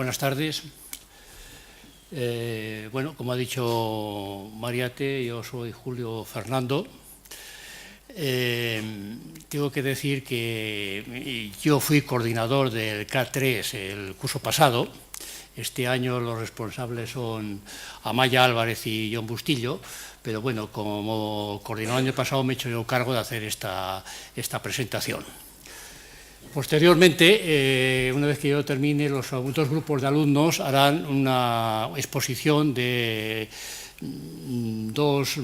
Buenas tardes. Bueno, como ha dicho Mariate, yo soy Julio Fernando. Tengo que decir que yo fui coordinador del K3 el curso pasado. Este año los responsables son Amaya Álvarez y John Bustillo, pero bueno, como coordinador el año pasado me he hecho yo cargo de hacer esta presentación. Posteriormente, una vez que yo termine, los dos grupos de alumnos harán una exposición de dos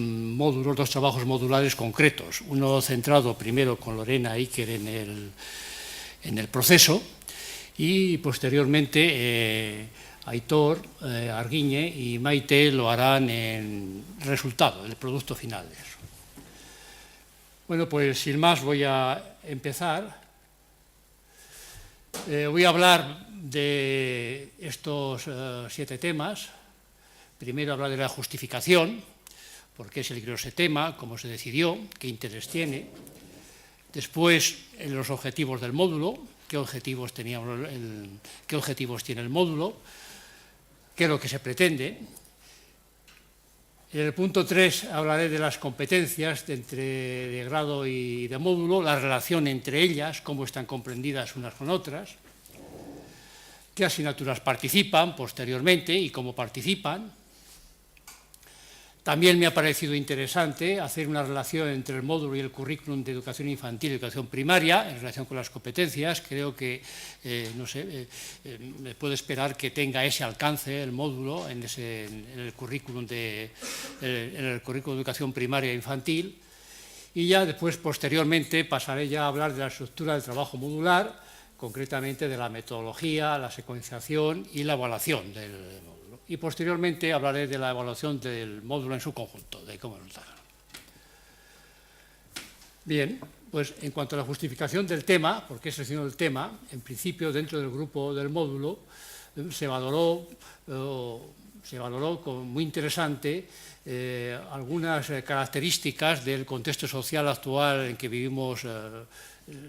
trabajos modulares concretos. Uno centrado primero con Lorena Iker en el proceso y posteriormente Aitor, Arguiñe y Maite lo harán en resultado, el producto final de eso. Bueno, pues sin más voy a empezar. Voy a hablar de estos 7 temas. Primero hablar de la justificación, por qué se eligió ese tema, cómo se decidió, qué interés tiene. Después, los objetivos del módulo, qué objetivos tiene el módulo, qué es lo que se pretende. En el punto 3 hablaré de las competencias de grado y de módulo, la relación entre ellas, cómo están comprendidas unas con otras, qué asignaturas participan posteriormente y cómo participan. También me ha parecido interesante hacer una relación entre el módulo y el currículum de educación infantil y educación primaria en relación con las competencias. Creo que, me puedo esperar que tenga ese alcance el módulo en el currículum de educación primaria e infantil. Y ya después, posteriormente, pasaré ya a hablar de la estructura del trabajo modular, concretamente de la metodología, la secuenciación y la evaluación del módulo. Y posteriormente hablaré de la evaluación del módulo en su conjunto, de cómo nos da. Bien, pues en cuanto a la justificación del tema, por qué he seleccionado el tema, en principio dentro del grupo del módulo se valoró como muy interesante algunas características del contexto social actual en que vivimos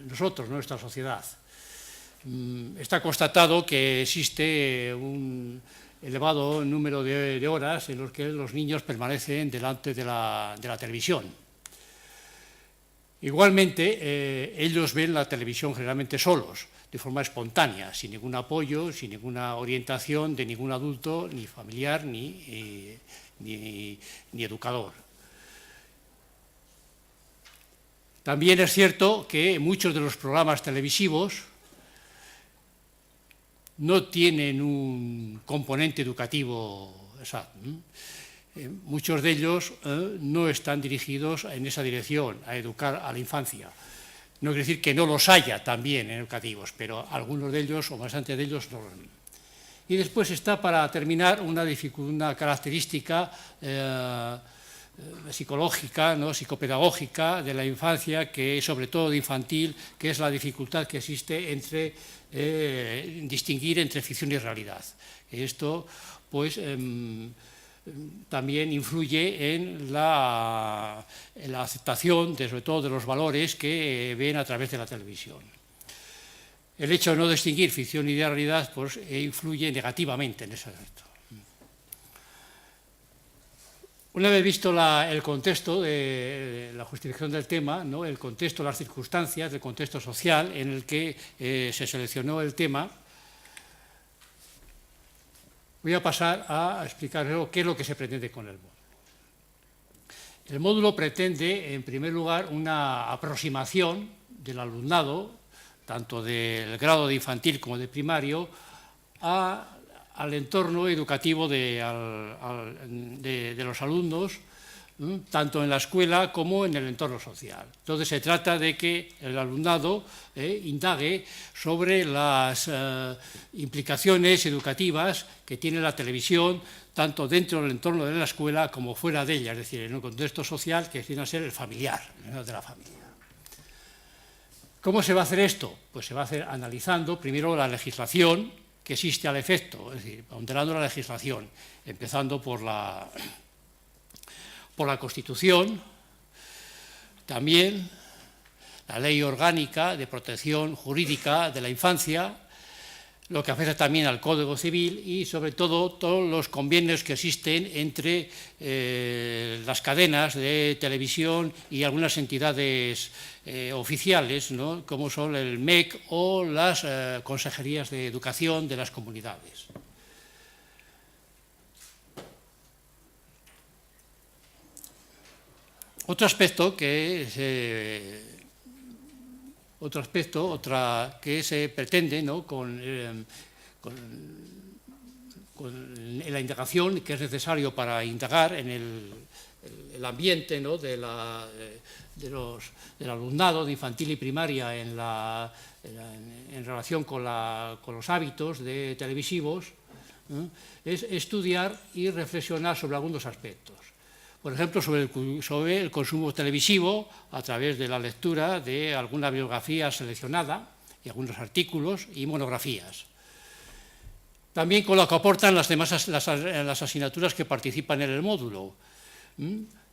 nosotros, nuestra sociedad. Está constatado que existe un elevado número de horas en los que los niños permanecen delante de la televisión. Igualmente, ellos ven la televisión generalmente solos, de forma espontánea, sin ningún apoyo, sin ninguna orientación de ningún adulto, ni familiar, ni educador. También es cierto que muchos de los programas televisivos no tienen un componente educativo exacto. Muchos de ellos no están dirigidos en esa dirección, a educar a la infancia. No quiere decir que no los haya también en educativos, pero algunos de ellos, o bastante de ellos, no. Y después está, para terminar, una característica psicológica, ¿no? Psicopedagógica de la infancia, que sobre todo de infantil, que es la dificultad que existe entre distinguir entre ficción y realidad. Esto, pues, también influye en la aceptación, sobre todo, de los valores que ven a través de la televisión. El hecho de no distinguir ficción y realidad, pues, influye negativamente en ese aspecto. Una vez visto el contexto de la justificación del tema, ¿no? El contexto, las circunstancias, el contexto social en el que se seleccionó el tema, voy a pasar a explicar qué es lo que se pretende con el módulo. El módulo pretende, en primer lugar, una aproximación del alumnado, tanto del grado de infantil como de primario, al entorno educativo de los alumnos, tanto en la escuela como en el entorno social. Entonces se trata de que el alumnado indague sobre las implicaciones educativas que tiene la televisión, tanto dentro del entorno de la escuela como fuera de ella, es decir, en un contexto social que viene a ser el familiar, de la familia. ¿Cómo se va a hacer esto? Pues se va a hacer analizando primero la legislación que existe al efecto, es decir, ponderando la legislación, empezando por la Constitución, también la Ley Orgánica de Protección Jurídica de la Infancia, lo que afecta también al Código Civil y sobre todo todos los convenios que existen entre las cadenas de televisión y algunas entidades oficiales, ¿no?, como son el MEC o las consejerías de educación de las comunidades. Otro aspecto que se pretende, ¿no?, con la indagación que es necesario para indagar en el ambiente, ¿no?, del alumnado de infantil y primaria en relación con los hábitos televisivos, es estudiar y reflexionar sobre algunos aspectos. Por ejemplo, sobre el consumo televisivo a través de la lectura de alguna bibliografía seleccionada y algunos artículos y monografías. También con lo que aportan las asignaturas que participan en el módulo.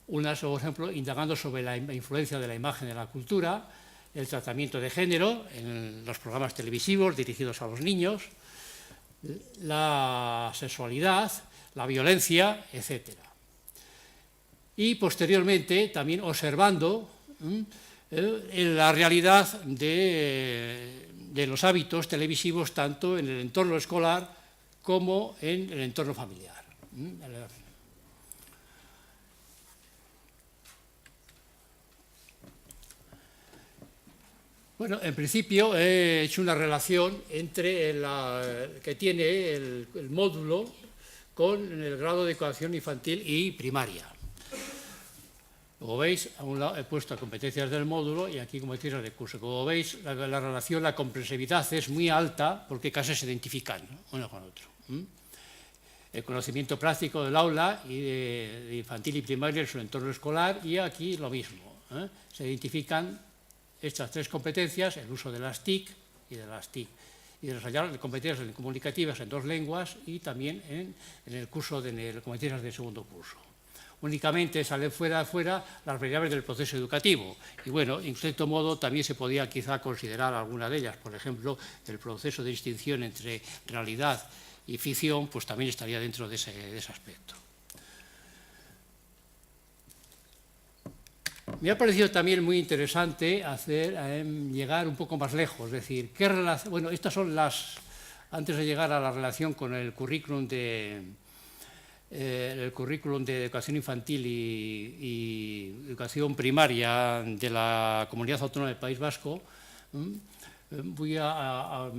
Unas, por ejemplo, indagando sobre la influencia de la imagen en la cultura, el tratamiento de género en los programas televisivos dirigidos a los niños, la sexualidad, la violencia, etc. Y posteriormente también observando la realidad de los hábitos televisivos tanto en el entorno escolar como en el entorno familiar. Bueno, en principio he hecho una relación entre que tiene el módulo con el grado de educación infantil y primaria. Como veis, a un lado he puesto competencias del módulo y aquí competencias del curso. Como veis, la relación, la comprensividad es muy alta porque casi se identifican, ¿no?, uno con otro. El conocimiento práctico del aula y de infantil y primaria en su entorno escolar, y aquí lo mismo. Se identifican estas tres competencias, el uso de las TIC y de las TIC, y desarrollar competencias comunicativas en 2 lenguas y también en el curso de competencias del segundo curso. Únicamente salen fuera las variables del proceso educativo. Y bueno, en cierto modo también se podía quizá considerar alguna de ellas. Por ejemplo, el proceso de distinción entre realidad y ficción, pues también estaría dentro de ese aspecto. Me ha parecido también muy interesante llegar un poco más lejos, es decir, bueno, estas son antes de llegar a la relación con el currículum de educación infantil y educación primaria de la Comunidad Autónoma del País Vasco, voy a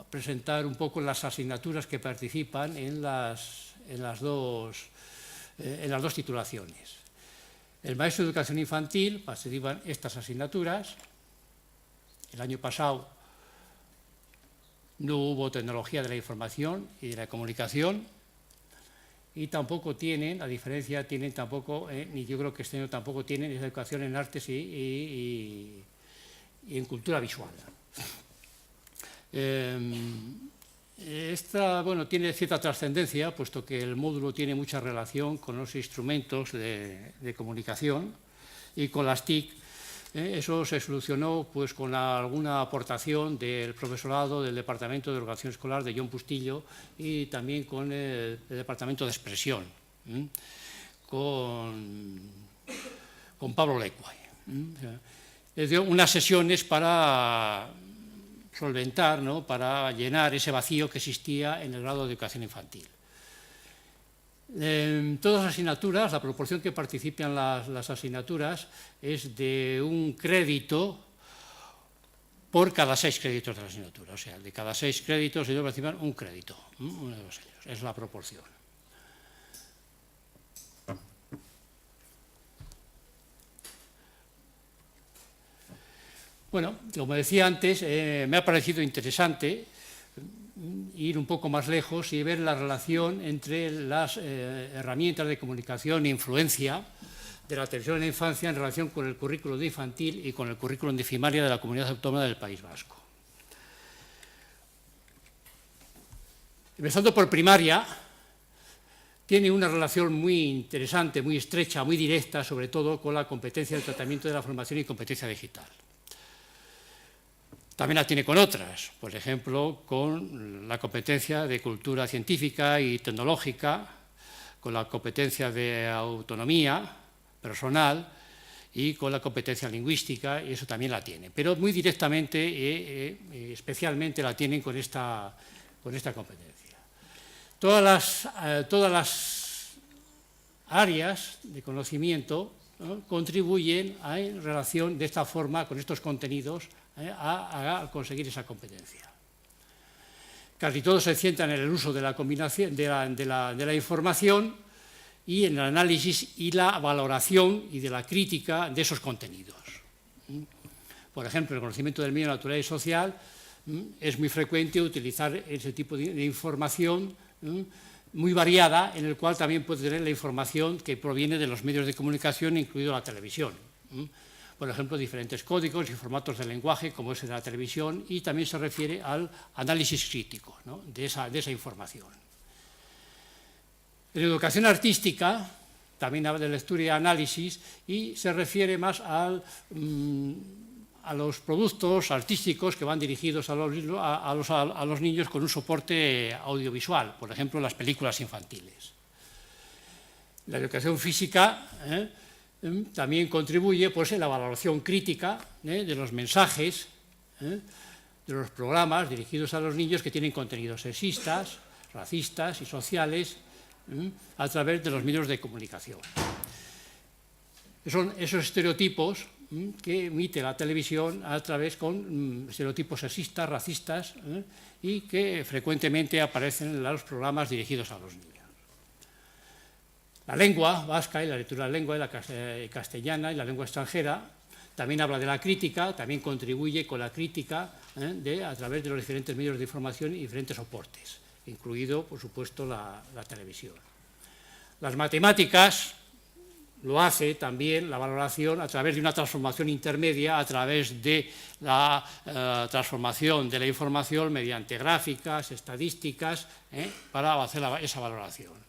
presentar un poco las asignaturas que participan en las dos titulaciones. El maestro de educación infantil participan estas asignaturas. El año pasado no hubo tecnología de la información y de la comunicación, y tampoco tienen, a diferencia, ni yo creo que este año tampoco tienen esa educación en artes y en cultura visual. Esta, bueno, tiene cierta trascendencia, puesto que el módulo tiene mucha relación con los instrumentos de comunicación y con las TIC. Eso se solucionó pues, con alguna aportación del profesorado del Departamento de Educación Escolar de Jon Bustillo y también con el Departamento de Expresión, con Pablo Lecuay. Es decir, unas sesiones para solventar, ¿no?, para llenar ese vacío que existía en el grado de educación infantil. En todas las asignaturas, la proporción que participan las asignaturas es de 1 crédito por cada 6 créditos de la asignatura. O sea, de cada 6 créditos ellos participan 1 crédito, uno de los ellos. Es la proporción. Bueno, como decía antes, me ha parecido interesante ir un poco más lejos y ver la relación entre las herramientas de comunicación e influencia de la televisión en la infancia en relación con el currículum de infantil y con el currículum de primaria de la Comunidad Autónoma del País Vasco. Empezando por primaria, tiene una relación muy interesante, muy estrecha, muy directa, sobre todo con la competencia del tratamiento de la formación y competencia digital. También la tiene con otras, por ejemplo, con la competencia de cultura científica y tecnológica, con la competencia de autonomía personal y con la competencia lingüística, y eso también la tiene. Pero muy directamente, especialmente la tienen con esta competencia. Todas las áreas de conocimiento, ¿no?, contribuyen en relación de esta forma con estos contenidos a conseguir esa competencia. Casi todos se centran en el uso de la combinación de la información y en el análisis y la valoración y de la crítica de esos contenidos. Por ejemplo, el conocimiento del medio natural y social es muy frecuente utilizar ese tipo de información muy variada, en el cual también puede tener la información que proviene de los medios de comunicación, incluido la televisión. Por ejemplo, diferentes códigos y formatos de lenguaje, como es el de la televisión, y también se refiere al análisis crítico, ¿no?, de esa información. En educación artística también habla de lectura y análisis y se refiere más a los productos artísticos que van dirigidos a los niños con un soporte audiovisual, por ejemplo, las películas infantiles. La educación física también contribuye, pues, en la valoración crítica de los mensajes, de los programas dirigidos a los niños que tienen contenidos sexistas, racistas y sociales, a través de los medios de comunicación. Son esos estereotipos que emite la televisión a través con estereotipos sexistas, racistas, y que frecuentemente aparecen en los programas dirigidos a los niños. La lengua vasca y la lectura de la lengua, la castellana y la lengua extranjera, también habla de la crítica, también contribuye con la crítica a través de los diferentes medios de información y diferentes soportes, incluido, por supuesto, la televisión. Las matemáticas lo hace también la valoración a través de una transformación intermedia, a través de la transformación de la información mediante gráficas, estadísticas, para hacer esa valoración.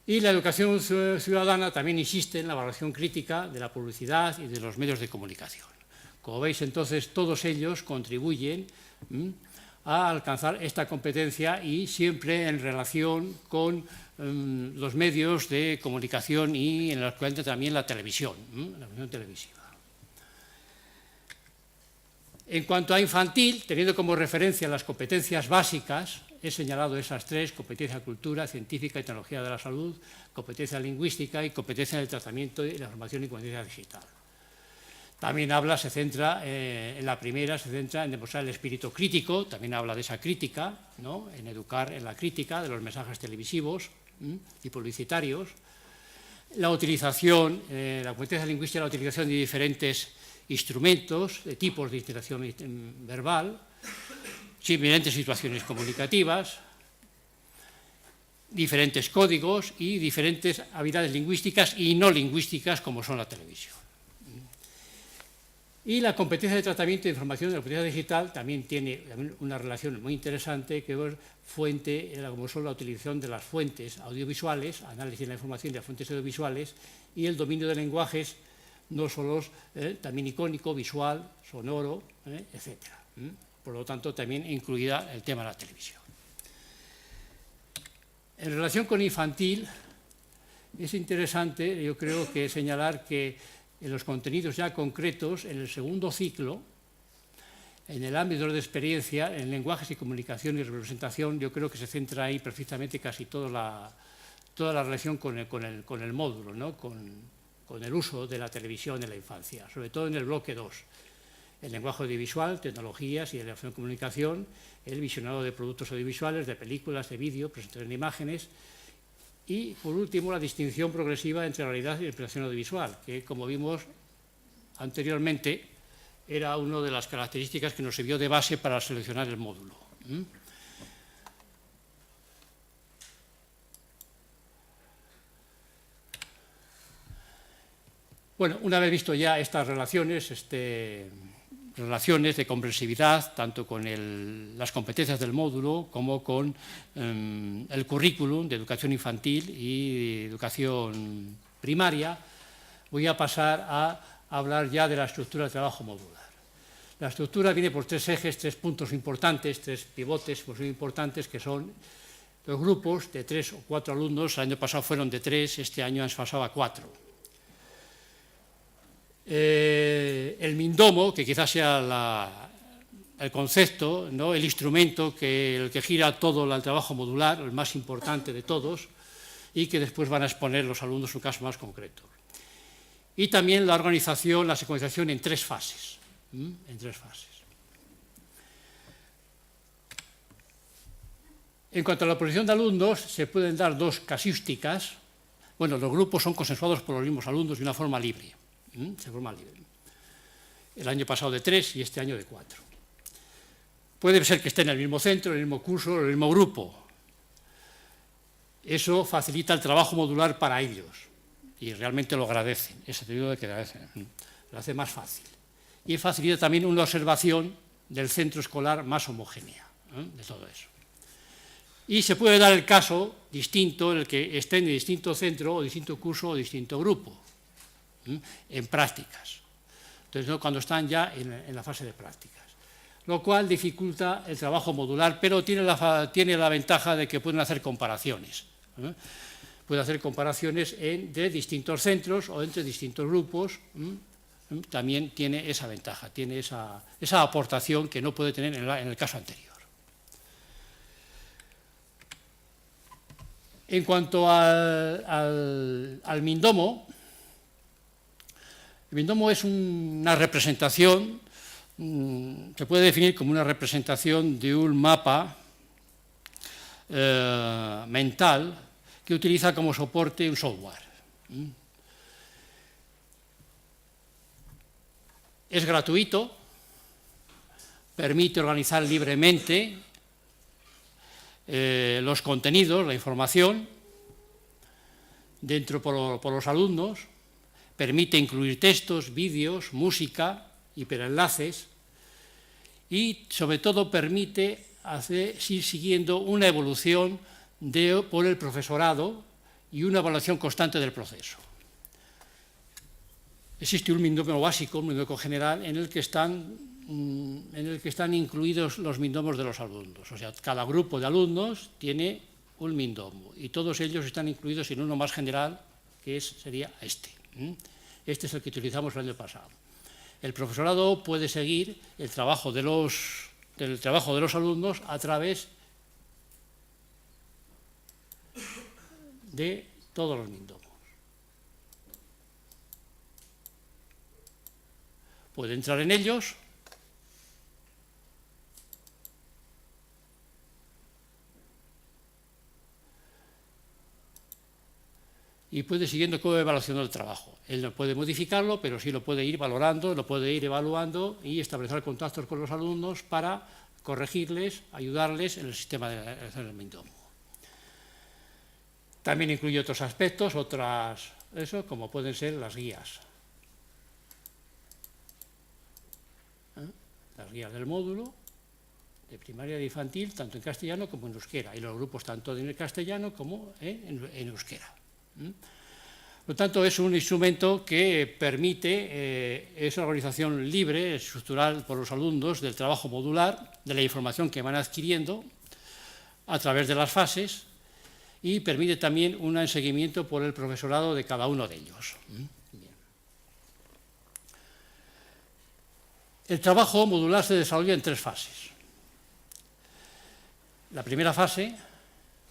Y la educación ciudadana también insiste en la valoración crítica de la publicidad y de los medios de comunicación. Como veis, entonces, todos ellos contribuyen a alcanzar esta competencia y siempre en relación con los medios de comunicación y en los que entra también la televisión, la televisión televisiva. En cuanto a infantil, teniendo como referencia las competencias básicas, he señalado esas tres: competencia en cultura, científica y tecnología de la salud, competencia lingüística y competencia en el tratamiento y la formación y competencia digital. También se centra en la primera, se centra en demostrar el espíritu crítico, también habla de esa crítica, ¿no?, en educar en la crítica de los mensajes televisivos y publicitarios. La utilización, la competencia lingüística, la utilización de diferentes instrumentos, de tipos de interacción verbal, diferentes situaciones comunicativas, diferentes códigos y diferentes habilidades lingüísticas y no lingüísticas, como son la televisión. Y la competencia de tratamiento de información de la competencia digital también tiene una relación muy interesante, que es fuente, como son la utilización de las fuentes audiovisuales, análisis de la información de las fuentes audiovisuales y el dominio de lenguajes no solo también icónico, visual, sonoro, etc. Por lo tanto, también incluida el tema de la televisión. En relación con infantil, es interesante, yo creo, que señalar que en los contenidos ya concretos, en el segundo ciclo, en el ámbito de experiencia, en lenguajes y comunicación y representación, yo creo que se centra ahí perfectamente casi toda la relación con el módulo, ¿no?, con el uso de la televisión en la infancia, sobre todo en el bloque 2. El lenguaje audiovisual, tecnologías y de la comunicación, el visionado de productos audiovisuales, de películas, de vídeo, presentación de imágenes, y, por último, la distinción progresiva entre realidad y interpretación audiovisual, que, como vimos anteriormente, era una de las características que nos sirvió de base para seleccionar el módulo. Bueno, una vez visto ya estas relaciones, relaciones de comprensividad, tanto con las competencias del módulo como con el currículum de educación infantil y educación primaria, voy a pasar a hablar ya de la estructura de trabajo modular. La estructura viene por tres ejes, tres puntos importantes, tres pivotes muy importantes, que son los grupos de 3 o 4 alumnos. El año pasado fueron de 3, este año han pasado a 4. El MINDOMO, que quizás sea el concepto, ¿no?, el instrumento el que gira todo el trabajo modular, el más importante de todos, y que después van a exponer los alumnos en un caso más concreto. Y también la organización, la secuenciación en 3 fases. En cuanto a la posición de alumnos, se pueden dar 2 casuísticas. Bueno, los grupos son consensuados por los mismos alumnos de una forma libre. El año pasado de 3 y este año de 4. Puede ser que estén en el mismo centro, en el mismo curso, en el mismo grupo. Eso facilita el trabajo modular para ellos y realmente lo agradecen, ese periodo de que agradecen, lo hace más fácil. Y facilita también una observación del centro escolar más homogénea, de todo eso. Y se puede dar el caso distinto en el que estén en distinto centro o distinto curso o distinto grupo, en prácticas. Entonces, ¿no?, cuando están ya en la fase de prácticas, lo cual dificulta el trabajo modular, pero tiene la ventaja de que pueden hacer comparaciones. Pueden hacer comparaciones de distintos centros o entre distintos grupos. También tiene esa ventaja, tiene esa aportación que no puede tener en el caso anterior. En cuanto al MINDOMO, el MINDOMO es una representación, se puede definir como una representación de un mapa mental que utiliza como soporte un software. Es gratuito, permite organizar libremente los contenidos, la información, dentro por los alumnos, permite incluir textos, vídeos, música, hiperenlaces y, sobre todo, permite ir siguiendo una evolución por el profesorado y una evaluación constante del proceso. Existe un MINDOMO básico, un MINDOMO general, en el que están incluidos los MINDOMOS de los alumnos. O sea, cada grupo de alumnos tiene un MINDOMO y todos ellos están incluidos en uno más general, que sería este. Este es el que utilizamos el año pasado. El profesorado puede seguir el trabajo de los alumnos a través de todos los MINDOMOS. Puede entrar en ellos y puede siguiendo cómo va evaluando el trabajo. Él no puede modificarlo, pero sí lo puede ir valorando, lo puede ir evaluando y establecer contactos con los alumnos para corregirles, ayudarles en el sistema del MINDOMO. También incluye otros aspectos, como pueden ser las guías. Las guías del módulo, de primaria y de infantil, tanto en castellano como en euskera, y los grupos tanto en castellano como en euskera. Por lo tanto, es un instrumento que permite esa organización libre, estructural por los alumnos del trabajo modular, de la información que van adquiriendo a través de las fases y permite también un seguimiento por el profesorado de cada uno de ellos. Bien. El trabajo modular se desarrolla en 3 fases. La primera fase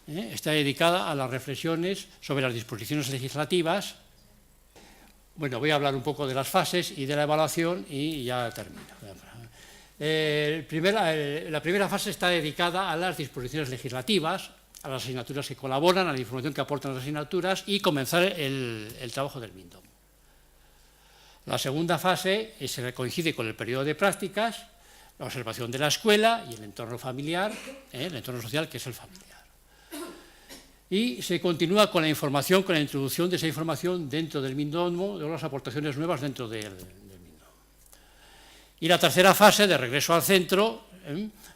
está dedicada a las reflexiones sobre las disposiciones legislativas. Bueno, voy a hablar un poco de las fases y de la evaluación y ya termino. La primera fase está dedicada a las disposiciones legislativas, a las asignaturas que colaboran, a la información que aportan las asignaturas y comenzar el trabajo del MINDOMO. La segunda fase se coincide con el periodo de prácticas, la observación de la escuela y el entorno familiar, el entorno social, que es el familiar. Y se continúa con la información, con la introducción de esa información dentro del MINDOMO, de las aportaciones nuevas dentro del MINDOMO. Y la tercera fase, de regreso al centro,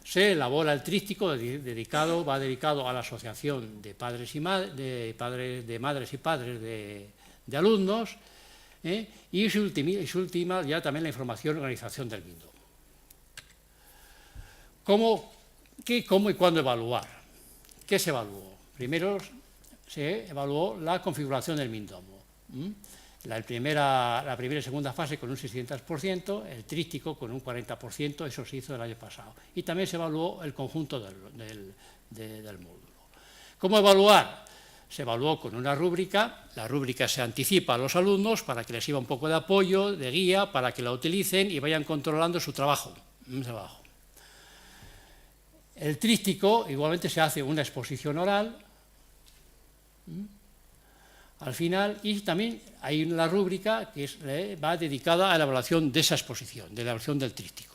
se elabora el tríptico va dedicado a la asociación de padres y madres y padres de alumnos, y su última ya también la información y organización del MINDOMO. ¿Qué, cómo y cuándo evaluar? ¿Qué se evaluó? Primero se evaluó la configuración del MINDOMO. La primera y segunda fase con un 600%, el tríptico con un 40%, eso se hizo el año pasado. Y también se evaluó el conjunto del módulo. ¿Cómo evaluar? Se evaluó con una rúbrica, la rúbrica se anticipa a los alumnos para que les sirva un poco de apoyo, de guía, para que la utilicen y vayan controlando su trabajo. El tríptico, igualmente se hace una exposición oral, al final, y también hay una rúbrica que va dedicada a la evaluación de esa exposición, de la evaluación del tríptico.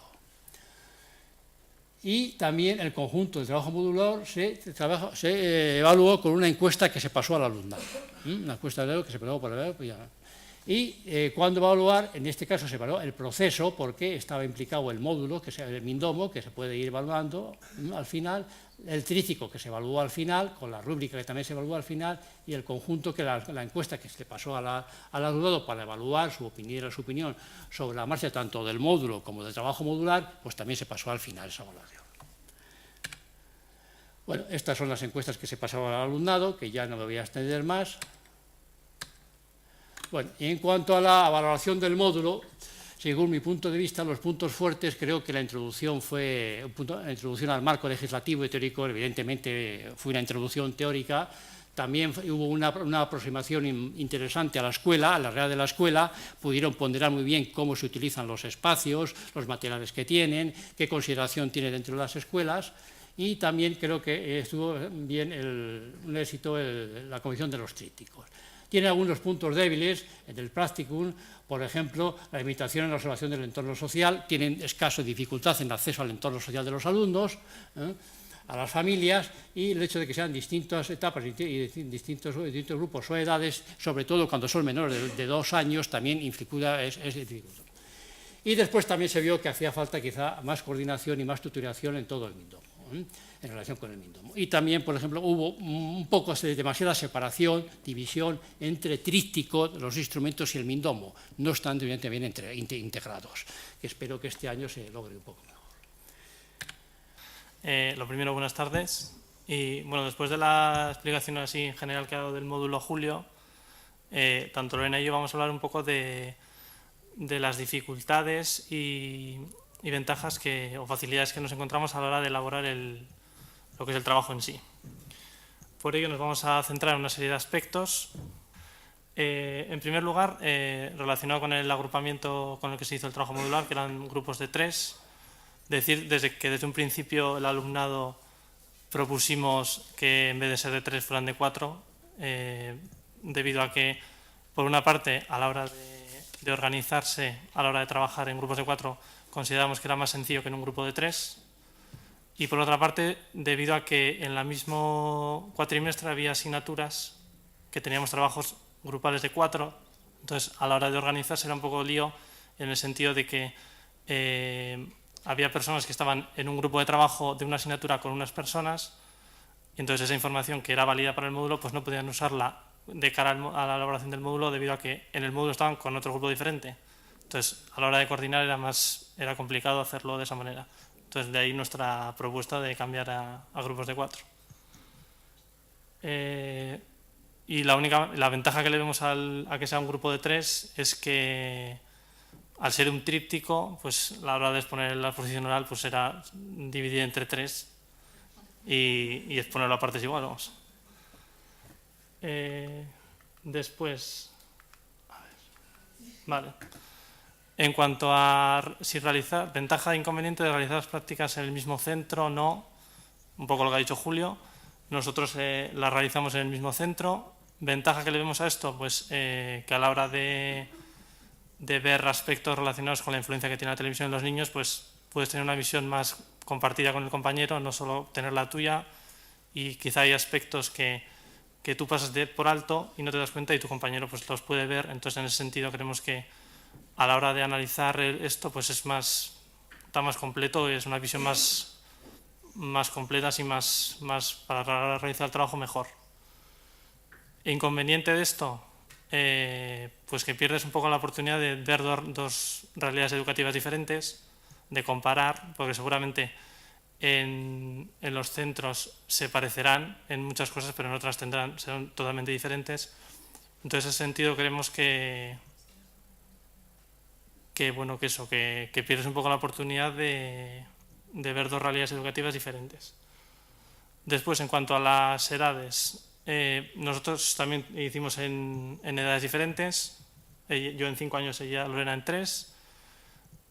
Y también el conjunto del trabajo modular se evaluó con una encuesta que se pasó al alumnado. Una encuesta que se pasó por el y cuando evaluar, en este caso se evaluó el proceso, porque estaba implicado el módulo, que es el MINDOMO, que se puede ir evaluando al final, el tríptico que se evaluó al final, con la rúbrica que también se evaluó al final, y el conjunto que la encuesta que se pasó al alumnado para evaluar su opinión sobre la marcha tanto del módulo como del trabajo modular, pues también se pasó al final esa evaluación. Bueno, estas son las encuestas que se pasaban al alumnado, que ya no me voy a extender más. Bueno, y en cuanto a la valoración del módulo, según mi punto de vista, los puntos fuertes, creo que la introducción la introducción al marco legislativo y teórico, evidentemente fue una introducción teórica. También hubo una aproximación interesante a la escuela, a la realidad de la escuela, pudieron ponderar muy bien cómo se utilizan los espacios, los materiales que tienen, qué consideración tiene dentro de las escuelas, y también creo que estuvo bien un éxito la comisión de los trípticos. Tiene algunos puntos débiles en el practicum, por ejemplo, la limitación en la observación del entorno social, tienen escasa dificultad en el acceso al entorno social de los alumnos, a las familias, y el hecho de que sean distintas etapas y distintos grupos o edades, sobre todo cuando son menores de 2 años, también es dificultoso. Y después también se vio que hacía falta quizá más coordinación y más tutelación en todo el MINDOMO, en relación con el MINDOMO. Y también, por ejemplo, hubo un poco de demasiada separación, división entre tríptico, los instrumentos y el MINDOMO. No están evidentemente bien integrados, que espero que este año se logre un poco mejor. Lo primero, buenas tardes. Y bueno, después de la explicación así en general que ha dado del módulo Julio, tanto Lorena y yo vamos a hablar un poco de las dificultades y ventajas o facilidades que nos encontramos a la hora de elaborar lo que es el trabajo en sí. Por ello nos vamos a centrar en una serie de aspectos. En primer lugar, relacionado con el agrupamiento con el que se hizo el trabajo modular, que eran grupos de 3, decir que desde un principio el alumnado propusimos que en vez de ser de 3 fueran de 4, debido a que, por una parte, a la hora de organizarse, a la hora de trabajar en grupos de 4, consideramos que era más sencillo que en un grupo de 3, y por otra parte, debido a que en el mismo cuatrimestre había asignaturas que teníamos trabajos grupales de 4, entonces a la hora de organizarse era un poco lío en el sentido de que había personas que estaban en un grupo de trabajo de una asignatura con unas personas, y entonces esa información que era válida para el módulo pues no podían usarla de cara a la elaboración del módulo, debido a que en el módulo estaban con otro grupo diferente. Entonces, a la hora de coordinar era complicado hacerlo de esa manera. Entonces, de ahí nuestra propuesta de cambiar a grupos de 4. Y la ventaja que le vemos a que sea un grupo de 3 es que, al ser un tríptico, pues a la hora de exponer la exposición oral pues era dividir entre 3 y exponerlo a partes iguales. Vamos. Después, vale. En cuanto a ventaja e inconveniente de realizar las prácticas en el mismo centro, no, un poco lo que ha dicho Julio, nosotros las realizamos en el mismo centro. Ventaja que le vemos a esto, pues que a la hora de ver aspectos relacionados con la influencia que tiene la televisión en los niños, pues puedes tener una visión más compartida con el compañero, no solo tener la tuya, y quizá hay aspectos que tú pasas por alto y no te das cuenta y tu compañero pues los puede ver. Entonces, en ese sentido, creemos que a la hora de analizar esto pues está más completo, es una visión más completa y más para realizar el trabajo mejor. Inconveniente de esto, pues que pierdes un poco la oportunidad de ver dos realidades educativas diferentes, de comparar, porque seguramente en los centros se parecerán en muchas cosas, pero en otras serán totalmente diferentes. Entonces, en ese sentido, creemos que pierdes un poco la oportunidad de ver dos realidades educativas diferentes. Después, en cuanto a las edades, nosotros también hicimos en edades diferentes. Yo en 5 años, Lorena en 3.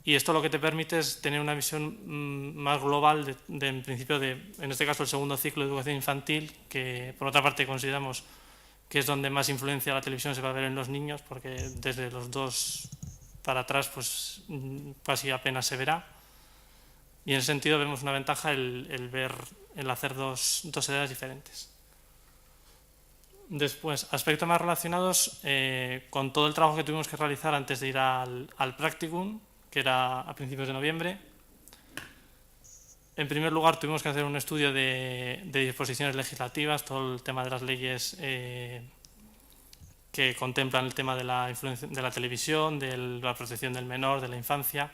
Y esto lo que te permite es tener una visión más global en principio en este caso, el segundo ciclo de educación infantil, que por otra parte consideramos que es donde más influencia la televisión se va a ver en los niños, porque desde los 2 para atrás pues casi apenas se verá. Y en ese sentido vemos una ventaja el hacer dos edades diferentes. Después, aspectos más relacionados con todo el trabajo que tuvimos que realizar antes de ir al practicum, que era a principios de noviembre. En primer lugar, tuvimos que hacer un estudio de disposiciones legislativas, todo el tema de las leyes que contemplan el tema de la influencia de la televisión, de la protección del menor, de la infancia.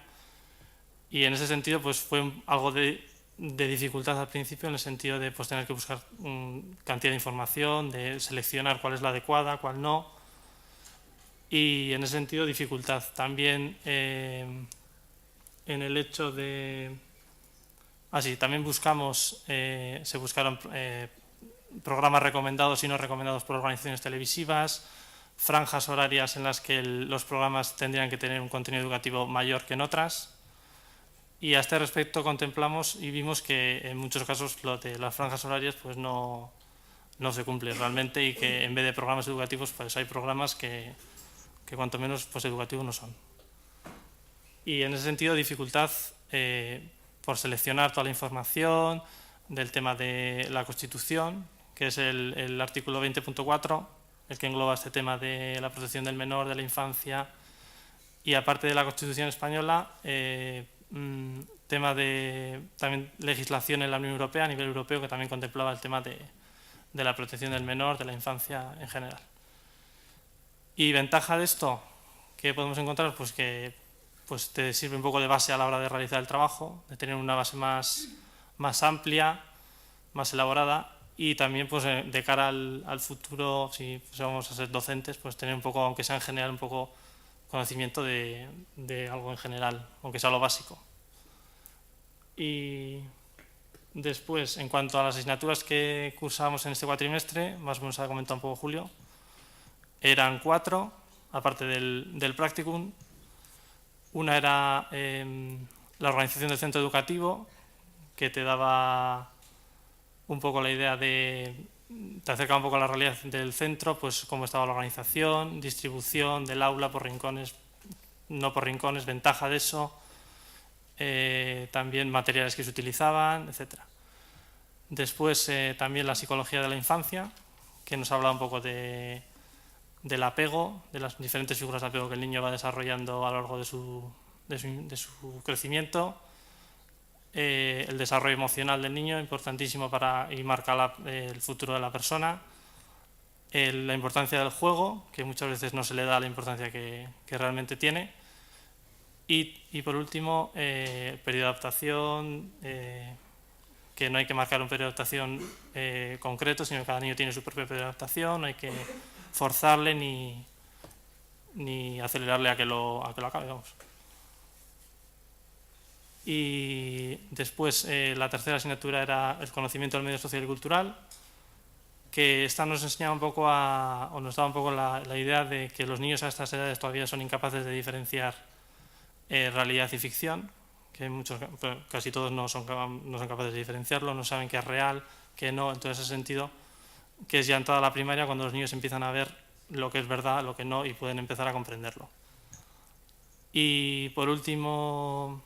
Y en ese sentido pues fue algo de dificultad al principio, en el sentido de pues, tener que buscar cantidad de información, de seleccionar cuál es la adecuada, cuál no. Y en ese sentido dificultad. También en el hecho de... también se buscaron programas recomendados y no recomendados por organizaciones televisivas, franjas horarias en las que los programas tendrían que tener un contenido educativo mayor que en otras. Y a este respecto contemplamos y vimos que en muchos casos lo de las franjas horarias pues no se cumple realmente, y que en vez de programas educativos pues hay programas que cuanto menos pues educativos no son. Y en ese sentido dificultad por seleccionar toda la información del tema de la Constitución, que es el artículo 20.4, el que engloba este tema de la protección del menor, de la infancia, y aparte de la Constitución española, tema de también legislación en la Unión Europea, a nivel europeo, que también contemplaba el tema de la protección del menor, de la infancia en general. Y ventaja de esto, ¿qué podemos encontrar? Pues que pues te sirve un poco de base a la hora de realizar el trabajo, de tener una base más amplia, más elaborada, y también pues de cara al futuro, si pues, vamos a ser docentes, pues tener un poco, aunque sea en general, un poco conocimiento de algo en general, aunque sea lo básico. Y después, en cuanto a las asignaturas que cursábamos en este cuatrimestre, más o menos ha comentado un poco Julio, eran 4, aparte del practicum. Una era la organización del centro educativo, que te daba un poco la idea te acercaba un poco a la realidad del centro, pues cómo estaba la organización, distribución del aula por rincones, no por rincones, ventaja de eso, también materiales que se utilizaban, etc. Después también la psicología de la infancia, que nos habla un poco del apego, de las diferentes figuras de apego que el niño va desarrollando a lo largo de su crecimiento. El desarrollo emocional del niño, importantísimo y marca el futuro de la persona. La importancia del juego, que muchas veces no se le da la importancia que realmente tiene. Y por último, el periodo de adaptación, que no hay que marcar un periodo de adaptación concreto, sino que cada niño tiene su propio periodo de adaptación, no hay que forzarle ni acelerarle a que lo acabe, vamos. Y después la tercera asignatura era el conocimiento del medio social y cultural, que esta nos enseñaba un poco o nos daba un poco la idea de que los niños a estas edades todavía son incapaces de diferenciar realidad y ficción, que casi todos no son capaces de diferenciarlo, no saben qué es real, qué no. Entonces, en ese sentido, que es ya entrada la primaria cuando los niños empiezan a ver lo que es verdad, lo que no, y pueden empezar a comprenderlo. Y por último,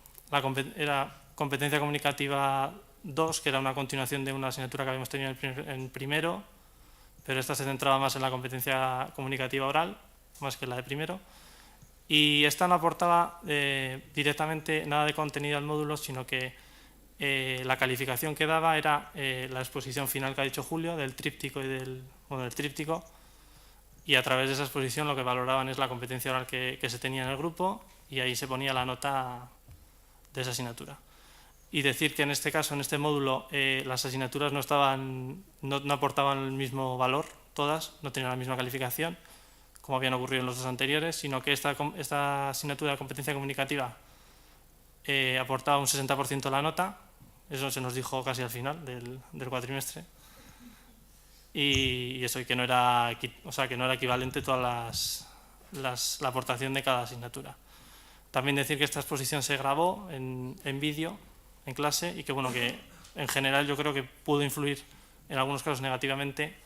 era competencia comunicativa 2, que era una continuación de una asignatura que habíamos tenido en primero, pero esta se centraba más en la competencia comunicativa oral, más que la de primero. Y esta no aportaba directamente nada de contenido al módulo, sino que la calificación que daba era la exposición final que ha dicho Julio, del tríptico del tríptico, y a través de esa exposición lo que valoraban es la competencia oral que se tenía en el grupo, y ahí se ponía la nota de esa asignatura. y decir que en este caso, en este módulo, las asignaturas no aportaban el mismo valor, todas, no tenían la misma calificación, como habían ocurrido en los dos anteriores, sino que esta asignatura de competencia comunicativa aportaba un 60% de la nota, eso se nos dijo casi al final del cuatrimestre, y eso, y que no era equivalente toda la aportación de cada asignatura. También decir que esta exposición se grabó en vídeo, en clase, y que, bueno, que en general yo creo que pudo influir en algunos casos negativamente,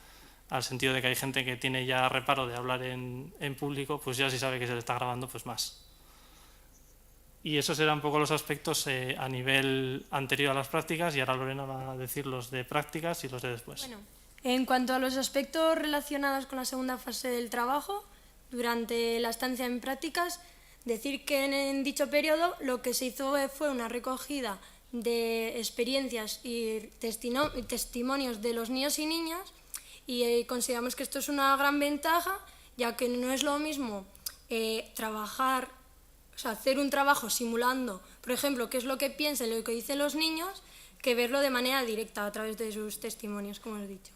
al sentido de que hay gente que tiene ya reparo de hablar en público, pues ya si sabe que se le está grabando, pues más. Y esos eran un poco los aspectos a nivel anterior a las prácticas, y ahora Lorena va a decir los de prácticas y los de después. Bueno, en cuanto a los aspectos relacionados con la segunda fase del trabajo, durante la estancia en prácticas, decir que en dicho periodo lo que se hizo fue una recogida de experiencias y testimonios de los niños y niñas, y consideramos que esto es una gran ventaja, ya que no es lo mismo hacer un trabajo simulando, por ejemplo, qué es lo que piensan y lo que dicen los niños, que verlo de manera directa a través de sus testimonios, como os he dicho.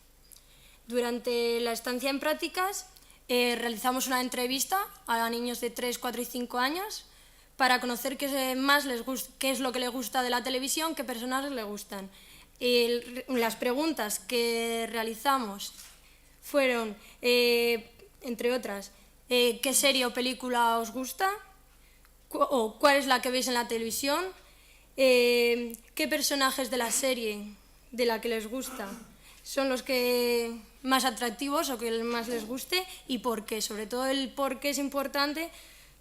Durante la estancia en prácticas realizamos una entrevista a niños de 3, 4 y 5 años para conocer qué es lo que les gusta de la televisión, qué personajes les gustan. Las preguntas que realizamos fueron, entre otras, ¿qué serie o película os gusta? ¿O cuál es la que veis en la televisión? ¿Qué personajes de la serie de la que les gusta son los que más atractivos o que más les guste? Y por qué, sobre todo el por qué es importante,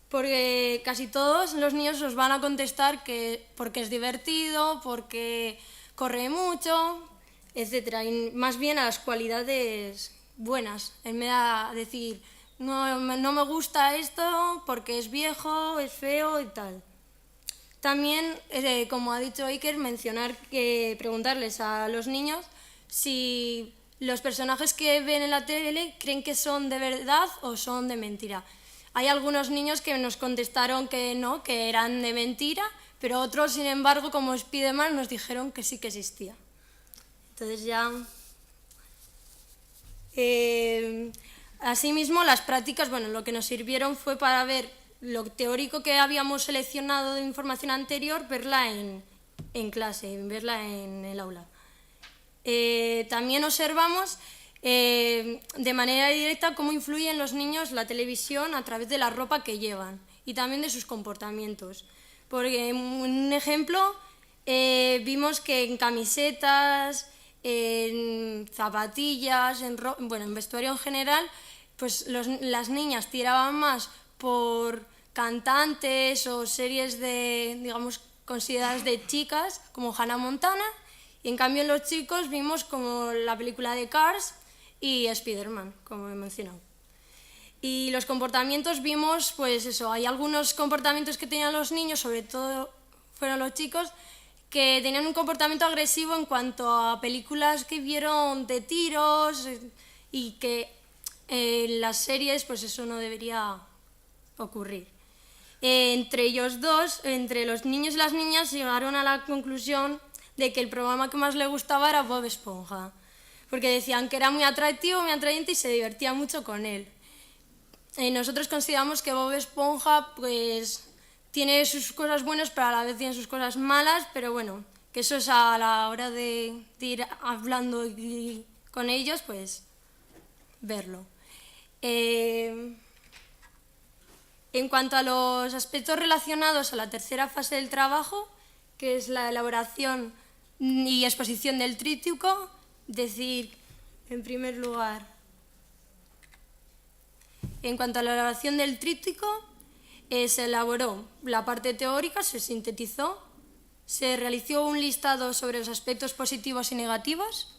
porque casi todos los niños os van a contestar que porque es divertido, porque corre mucho, etc. Y más bien a las cualidades buenas, en vez de decir no me gusta esto porque es viejo, es feo y tal. También, como ha dicho Iker, preguntarles a los niños si los personajes que ven en la tele creen que son de verdad o son de mentira. Hay algunos niños que nos contestaron que no, que eran de mentira, pero otros, sin embargo, como Spiderman, nos dijeron que sí que existía. Entonces ya... asimismo, las prácticas, bueno, lo que nos sirvieron fue para ver lo teórico que habíamos seleccionado de información anterior, verla en clase, verla en el aula. También observamos de manera directa cómo influye en los niños la televisión a través de la ropa que llevan y también de sus comportamientos. Porque, un ejemplo, vimos que en camisetas, en zapatillas, en vestuario en general, pues las niñas tiraban más por cantantes o series digamos, consideradas de chicas, como Hannah Montana, y en cambio en los chicos vimos como la película de Cars y Spiderman, como he mencionado. Y los comportamientos vimos, pues eso, hay algunos comportamientos que tenían los niños, sobre todo fueron los chicos, que tenían un comportamiento agresivo en cuanto a películas que vieron de tiros y que en las series pues eso no debería ocurrir. Entre ellos dos, entre los niños y las niñas, llegaron a la conclusión de que el programa que más les gustaba era Bob Esponja, porque decían que era muy atractivo, muy atrayente y se divertían mucho con él. Nosotros consideramos que Bob Esponja pues tiene sus cosas buenas, pero a la vez tiene sus cosas malas, pero bueno, que eso es a la hora de ir hablando con ellos, pues verlo. En cuanto a los aspectos relacionados a la tercera fase del trabajo, que es la elaboración y exposición del tríptico, decir, en primer lugar, en cuanto a la elaboración del tríptico, se elaboró la parte teórica, se sintetizó, se realizó un listado sobre los aspectos positivos y negativos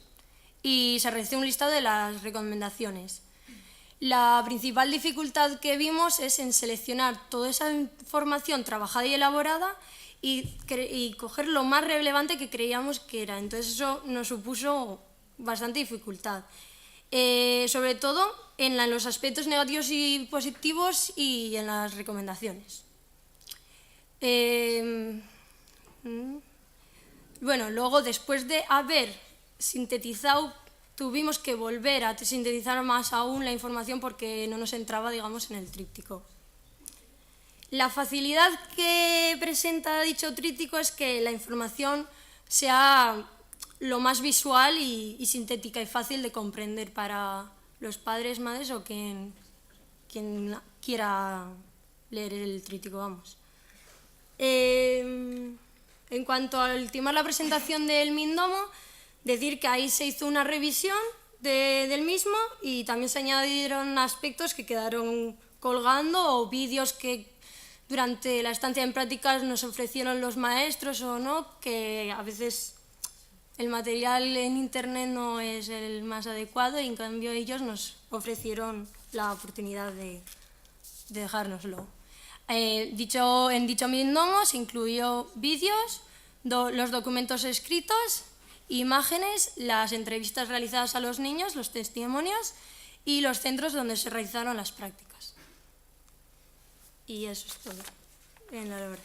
y se realizó un listado de las recomendaciones. La principal dificultad que vimos es en seleccionar toda esa información trabajada y elaborada y coger lo más relevante que creíamos que era. Entonces eso nos supuso bastante dificultad. Sobre todo en los aspectos negativos y positivos y en las recomendaciones. Bueno, luego después de haber sintetizado, tuvimos que volver a sintetizar más aún la información porque no nos entraba, digamos, en el tríptico. La facilidad que presenta dicho tríptico es que la información sea lo más visual y sintética y fácil de comprender para los padres, madres o quien quiera leer el tríptico, vamos. En cuanto a ultimar la presentación del Mindomo, decir que ahí se hizo una revisión del mismo y también se añadieron aspectos que quedaron colgando o vídeos que durante la estancia en prácticas nos ofrecieron los maestros o no, que a veces el material en internet no es el más adecuado y en cambio ellos nos ofrecieron la oportunidad de dejárnoslo. En dicho Mindomo se incluyó vídeos, los documentos escritos, imágenes, las entrevistas realizadas a los niños, los testimonios y los centros donde se realizaron las prácticas. Y eso es todo en la obra.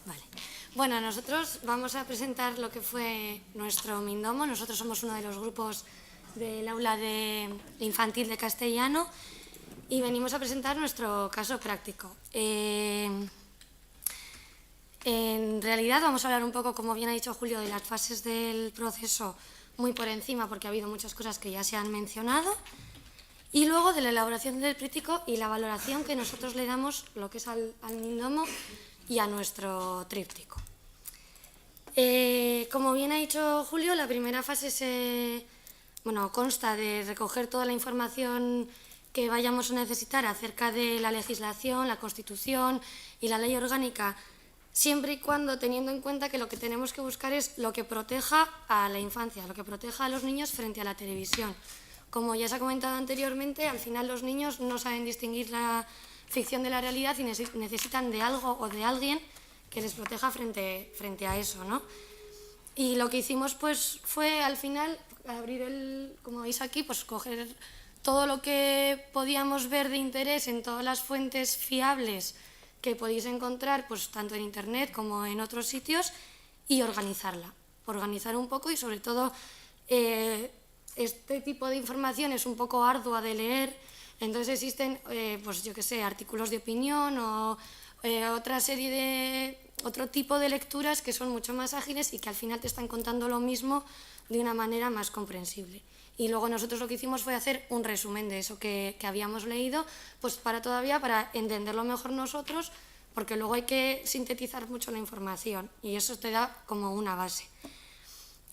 Vale. Bueno, nosotros vamos a presentar lo que fue nuestro Mindomo. Nosotros somos uno de los grupos del aula de infantil de castellano y venimos a presentar nuestro caso práctico. En realidad vamos a hablar un poco, como bien ha dicho Julio, de las fases del proceso muy por encima porque ha habido muchas cosas que ya se han mencionado y luego de la elaboración del tríptico y la valoración que nosotros le damos lo que es al Mindomo y a nuestro tríptico. Como bien ha dicho Julio, la primera fase consta de recoger toda la información que vayamos a necesitar acerca de la legislación, la Constitución y la ley orgánica, siempre y cuando teniendo en cuenta que lo que tenemos que buscar es lo que proteja a la infancia, lo que proteja a los niños frente a la televisión. Como ya se ha comentado anteriormente, al final los niños no saben distinguir la ficción de la realidad y necesitan de algo o de alguien que les proteja frente a eso, ¿no? Y lo que hicimos pues fue al final abrir como veis aquí, pues coger todo lo que podíamos ver de interés en todas las fuentes fiables que podéis encontrar pues tanto en internet como en otros sitios y organizar un poco y sobre todo este tipo de información es un poco ardua de leer, entonces existen pues yo qué sé, artículos de opinión o otro tipo de lecturas que son mucho más ágiles y que al final te están contando lo mismo de una manera más comprensible. Y luego nosotros lo que hicimos fue hacer un resumen de eso que habíamos leído, pues para entenderlo mejor nosotros, porque luego hay que sintetizar mucho la información y eso te da como una base.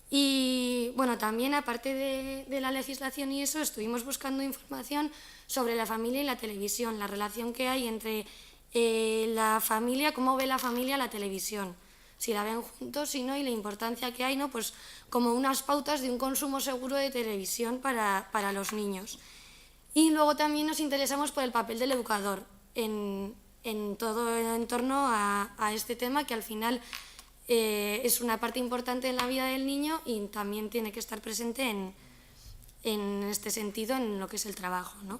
Y bueno, también aparte de la legislación y eso, estuvimos buscando información sobre la familia y la televisión, la relación que hay entre la familia, cómo ve la familia la televisión, si la ven juntos, si no, y la importancia que hay, ¿no? Pues como unas pautas de un consumo seguro de televisión para los niños. Y luego también nos interesamos por el papel del educador en todo en torno a este tema, que al final es una parte importante en la vida del niño y también tiene que estar presente en este sentido en lo que es el trabajo, ¿no?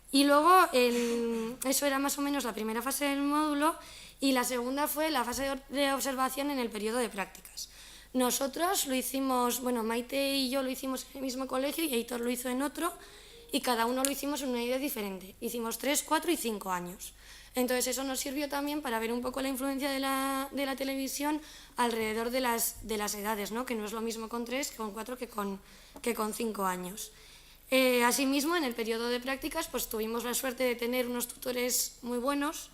Y luego eso era más o menos la primera fase del módulo y la segunda fue la fase de observación en el periodo de prácticas. Nosotros lo hicimos, bueno, Maite y yo lo hicimos en el mismo colegio y Aitor lo hizo en otro y cada uno lo hicimos en una idea diferente. Hicimos 3, 4 y 5 años. Entonces eso nos sirvió también para ver un poco la influencia de la televisión alrededor de las edades, ¿no? Que no es lo mismo con 3, con 4 que con 5 años. Asimismo, en el periodo de prácticas pues tuvimos la suerte de tener unos tutores muy buenos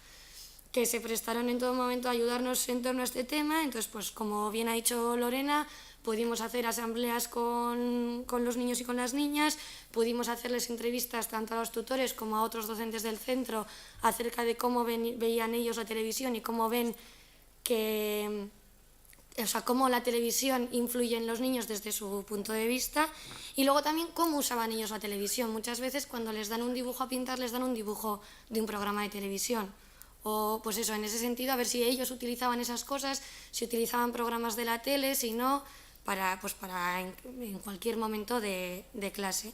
que se prestaron en todo momento a ayudarnos en torno a este tema. Entonces, pues como bien ha dicho Lorena, pudimos hacer asambleas con los niños y con las niñas, pudimos hacerles entrevistas tanto a los tutores como a otros docentes del centro acerca de cómo veían ellos la televisión y cómo ven cómo la televisión influye en los niños desde su punto de vista y luego también cómo usaban ellos la televisión. Muchas veces cuando les dan un dibujo a pintar les dan un dibujo de un programa de televisión o pues eso, en ese sentido a ver si ellos utilizaban esas cosas, si utilizaban programas de la tele, si no, para en cualquier momento de clase.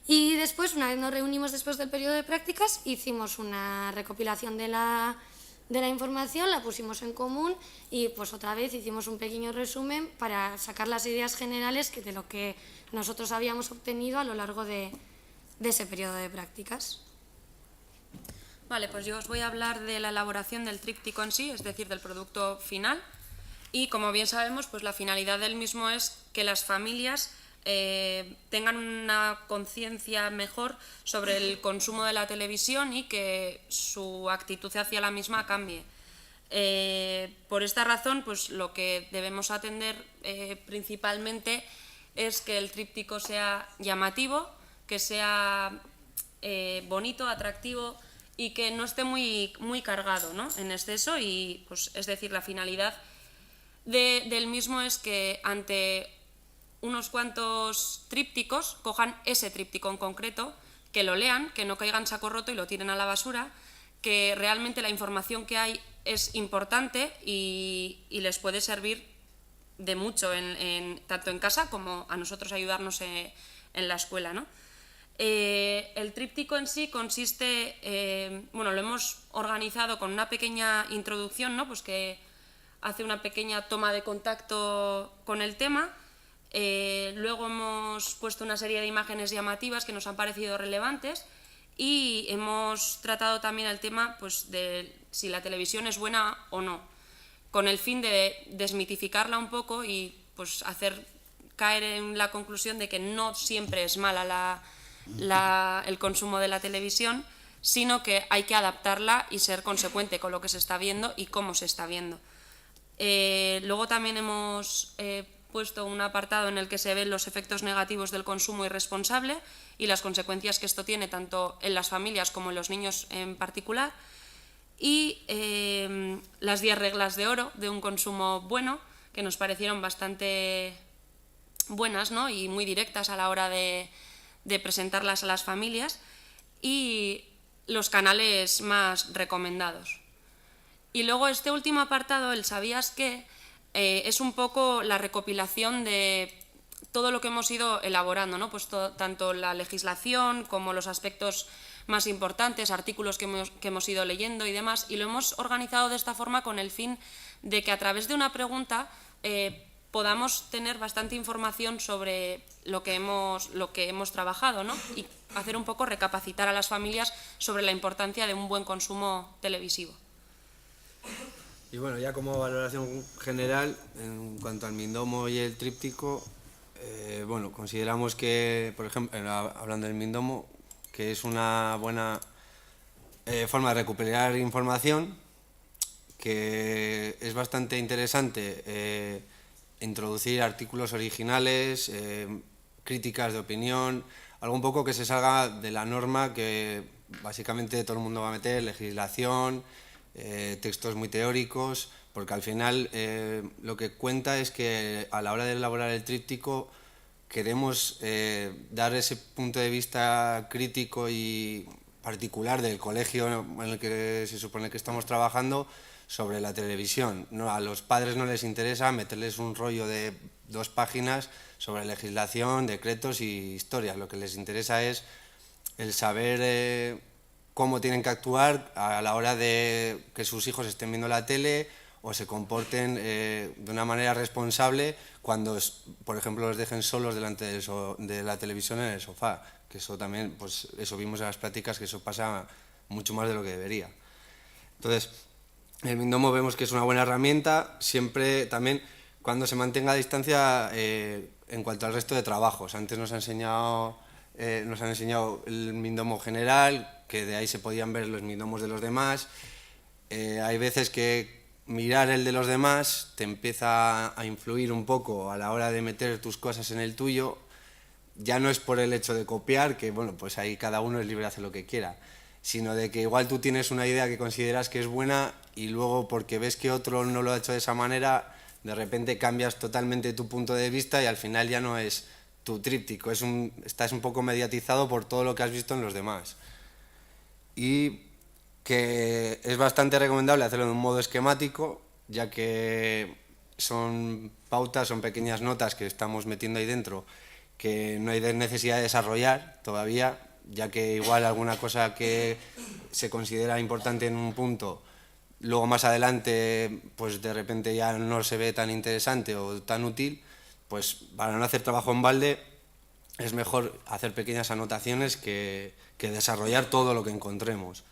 Y después, una vez nos reunimos después del periodo de prácticas, hicimos una recopilación de de la información, la pusimos en común y pues otra vez hicimos un pequeño resumen para sacar las ideas generales de lo que nosotros habíamos obtenido a lo largo de ese periodo de prácticas. Vale, pues yo os voy a hablar de la elaboración del tríptico en sí, es decir, del producto final. Y como bien sabemos, pues la finalidad del mismo es que las familias tengan una conciencia mejor sobre el consumo de la televisión y que su actitud hacia la misma cambie. Por esta razón, pues lo que debemos atender principalmente es que el tríptico sea llamativo, que sea bonito, atractivo y que no esté muy cargado, ¿no?, en exceso. Y pues, es decir, la finalidad del mismo es que ante unos cuantos trípticos cojan ese tríptico en concreto, que lo lean, que no caigan saco roto y lo tiren a la basura, que realmente la información que hay es importante y les puede servir de mucho tanto en casa como a nosotros ayudarnos en la escuela, ¿no? El tríptico en sí consiste, bueno, lo hemos organizado con una pequeña introducción, ¿no?, pues que hace una pequeña toma de contacto con el tema. Luego hemos puesto una serie de imágenes llamativas que nos han parecido relevantes y hemos tratado también el tema, pues, de si la televisión es buena o no, con el fin de desmitificarla un poco y pues hacer caer en la conclusión de que no siempre es mala el consumo de la televisión, sino que hay que adaptarla y ser consecuente con lo que se está viendo y cómo se está viendo. Luego también hemos puesto un apartado en el que se ven los efectos negativos del consumo irresponsable y las consecuencias que esto tiene tanto en las familias como en los niños en particular, y las 10 reglas de oro de un consumo bueno, que nos parecieron bastante buenas, ¿no?, y muy directas a la hora de presentarlas a las familias, y los canales más recomendados. Y luego este último apartado, el ¿sabías qué?, es un poco la recopilación de todo lo que hemos ido elaborando, ¿no?, pues tanto la legislación como los aspectos más importantes, artículos que hemos ido leyendo y demás, y lo hemos organizado de esta forma con el fin de que a través de una pregunta podamos tener bastante información sobre lo que hemos trabajado, ¿no?, y hacer un poco recapacitar a las familias sobre la importancia de un buen consumo televisivo. Y bueno, ya como valoración general, en cuanto al Mindomo y el tríptico, bueno, consideramos que, por ejemplo, hablando del Mindomo, que es una buena forma de recuperar información, que es bastante interesante introducir artículos originales, críticas de opinión, algo un poco que se salga de la norma que básicamente todo el mundo va a meter, legislación, textos muy teóricos, porque al final lo que cuenta es que a la hora de elaborar el tríptico queremos dar ese punto de vista crítico y particular del colegio en el que se supone que estamos trabajando sobre la televisión. No, a los padres no les interesa meterles un rollo de 2 páginas sobre legislación, decretos y historias. Lo que les interesa es el saber cómo tienen que actuar a la hora de que sus hijos estén viendo la tele o se comporten de una manera responsable cuando, por ejemplo, los dejen solos delante de la televisión en el sofá, que eso también, pues eso vimos en las prácticas, que eso pasa mucho más de lo que debería. Entonces, el Mindomo vemos que es una buena herramienta, siempre también cuando se mantenga a distancia en cuanto al resto de trabajos. Antes nos han enseñado el Mindomo general, que de ahí se podían ver los Mindomos de los demás. Hay veces que mirar el de los demás te empieza a influir un poco a la hora de meter tus cosas en el tuyo. Ya no es por el hecho de copiar, que bueno, pues ahí cada uno es libre de hacer lo que quiera, sino de que igual tú tienes una idea que consideras que es buena y luego porque ves que otro no lo ha hecho de esa manera, de repente cambias totalmente tu punto de vista y al final ya no es tu tríptico, estás un poco mediatizado por todo lo que has visto en los demás. Y que es bastante recomendable hacerlo de un modo esquemático, ya que son pautas, son pequeñas notas que estamos metiendo ahí dentro, que no hay necesidad de desarrollar todavía, ya que igual alguna cosa que se considera importante en un punto luego más adelante pues de repente ya no se ve tan interesante o tan útil, pues para no hacer trabajo en balde es mejor hacer pequeñas anotaciones que desarrollar todo lo que encontremos.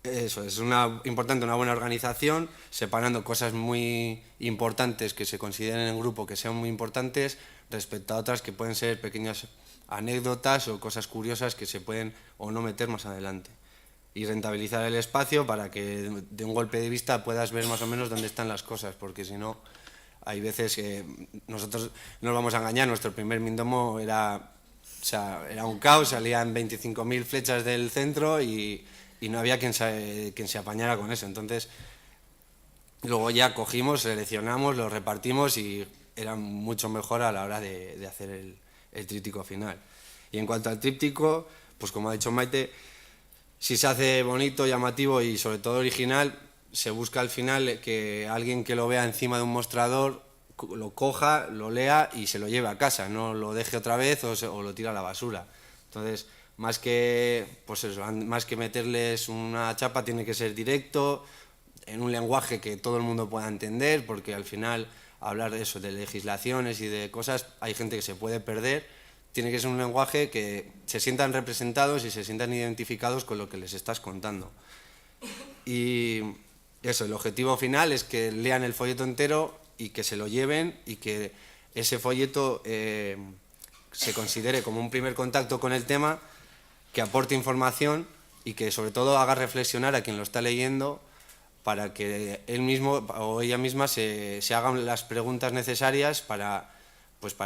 Eso es importante, una buena organización, separando cosas muy importantes que se consideren en grupo que sean muy importantes respecto a otras que pueden ser pequeñas anécdotas o cosas curiosas que se pueden o no meter más adelante. Y rentabilizar el espacio para que de un golpe de vista puedas ver más o menos dónde están las cosas, porque si no, hay veces que nosotros nos vamos a engañar. Nuestro primer Mindomo era un caos, salían 25.000 flechas del centro y no había quien se apañara con eso. Entonces, luego ya cogimos, seleccionamos, lo repartimos y era mucho mejor a la hora de hacer el tríptico final. Y en cuanto al tríptico, pues como ha dicho Maite, si se hace bonito, llamativo y sobre todo original, se busca al final que alguien que lo vea encima de un mostrador lo coja, lo lea y se lo lleve a casa, no lo deje otra vez o lo tire a la basura. Entonces, más que meterles una chapa, tiene que ser directo, en un lenguaje que todo el mundo pueda entender, porque al final hablar de eso, de legislaciones y de cosas, hay gente que se puede perder. Tiene que ser un lenguaje que se sientan representados y se sientan identificados con lo que les estás contando. Y eso, el objetivo final es que lean el folleto entero y que se lo lleven y que ese folleto se considere como un primer contacto con el tema, que aporte información y que sobre todo haga reflexionar a quien lo está leyendo para que él mismo o ella misma se hagan las preguntas necesarias para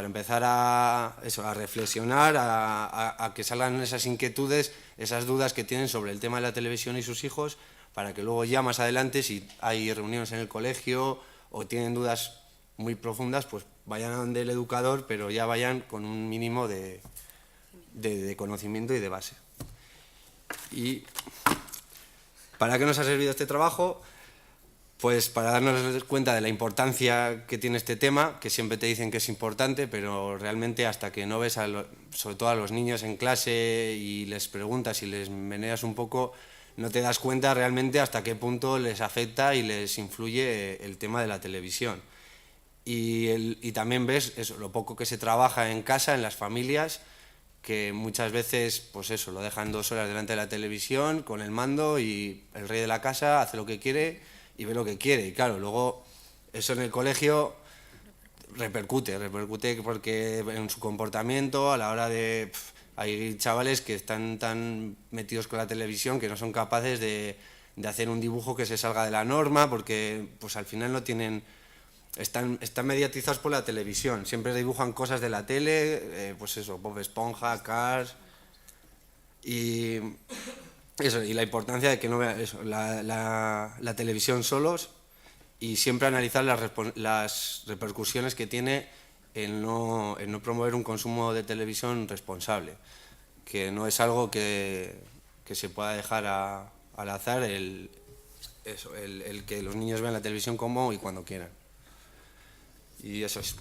empezar a reflexionar, a que salgan esas inquietudes, esas dudas que tienen sobre el tema de la televisión y sus hijos, para que luego ya más adelante, si hay reuniones en el colegio o tienen dudas muy profundas, pues vayan a donde el educador, pero ya vayan con un mínimo de conocimiento y de base. ¿Y para qué nos ha servido este trabajo? Pues para darnos cuenta de la importancia que tiene este tema, que siempre te dicen que es importante, pero realmente hasta que no ves, sobre todo a los niños en clase y les preguntas y les meneas un poco, no te das cuenta realmente hasta qué punto les afecta y les influye el tema de la televisión. Y también ves eso, lo poco que se trabaja en casa, en las familias, que muchas veces pues eso, lo dejan 2 horas delante de la televisión con el mando y el rey de la casa hace lo que quiere y ve lo que quiere. Y claro, luego eso en el colegio repercute porque en su comportamiento, a la hora de... hay chavales que están tan metidos con la televisión que no son capaces de hacer un dibujo que se salga de la norma, porque pues al final no tienen... Están mediatizados por la televisión, siempre dibujan cosas de la tele, pues eso, Bob Esponja, Cars, y eso, y la importancia de que no vean eso, la televisión solos, y siempre analizar las repercusiones que tiene en no promover un consumo de televisión responsable, que no es algo que se pueda dejar al azar el que los niños vean la televisión como y cuando quieran. Y eso es.